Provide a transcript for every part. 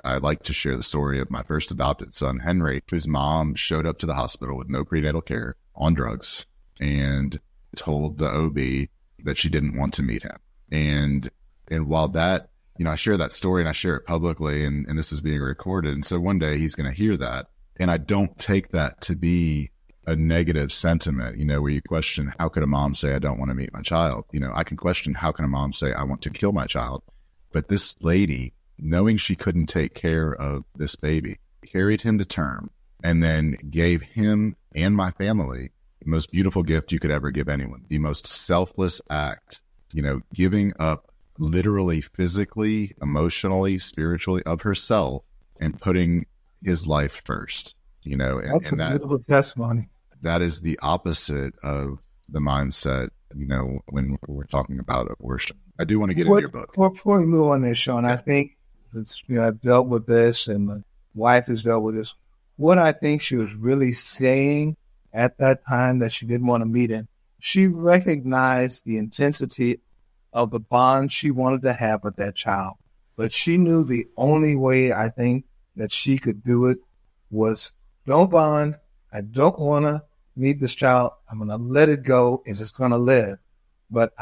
I like to share the story of my first adopted son, Henry, whose mom showed up to the hospital with no prenatal care, on drugs, and told the OB that she didn't want to meet him. And while that, I share that story and I share it publicly, and this is being recorded. And so one day he's going to hear that. And I don't take that to be a negative sentiment, where you question, how could a mom say, I don't want to meet my child? I can question, how can a mom say, I want to kill my child? But this lady, knowing she couldn't take care of this baby, carried him to term and then gave him and my family the most beautiful gift you could ever give anyone, the most selfless act, giving up literally, physically, emotionally, spiritually of herself and putting his life first, That's a beautiful testimony. That is the opposite of the mindset, when we're talking about abortion. I do want to get into your book. Before we move on there, Sean, I think I've dealt with this and my wife has dealt with this. What I think she was really saying at that time that she didn't want to meet him, she recognized the intensity of the bond she wanted to have with that child. But she knew the only way, I think, that she could do it was don't bond. I don't want to meet this child. I'm going to let it go. It's just going to live. But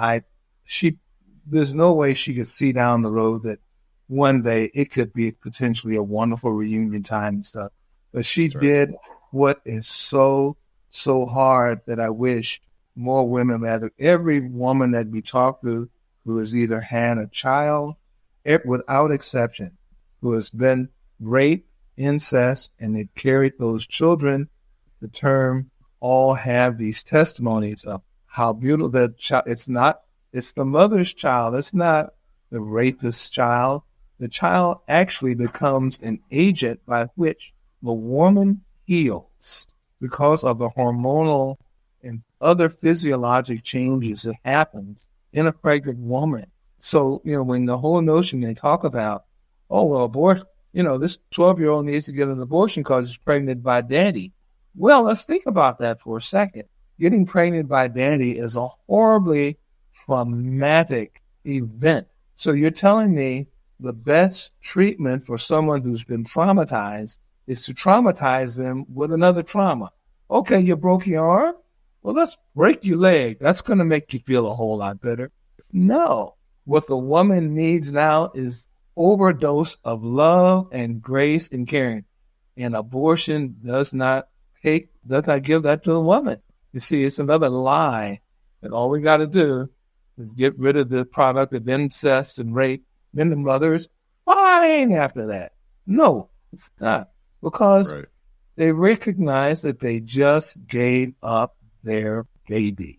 there's no way she could see down the road that one day it could be potentially a wonderful reunion time and stuff. But she did what is so hard that I wish more women, every woman that we talk to who has either had a child, without exception, who has been raped, incest, and they carried those children to term, all have these testimonies of how beautiful that child. It's the mother's child. It's not the rapist's child. The child actually becomes an agent by which the woman heals because of the hormonal and other physiologic changes that happens in a pregnant woman. So, when the whole notion they talk about, abortion, this 12-year-old needs to get an abortion because she's pregnant by daddy. Well, let's think about that for a second. Getting pregnant by daddy is a horribly traumatic event. So you're telling me the best treatment for someone who's been traumatized is to traumatize them with another trauma. Okay, you broke your arm? Well, let's break your leg. That's going to make you feel a whole lot better. No. What the woman needs now is overdose of love and grace and caring. And abortion does not give that to the woman. You see, it's another lie that all we got to do is get rid of the product of incest and rape. Then the mother's fine after that. No, it's not. Because they recognize that they just gave up their baby.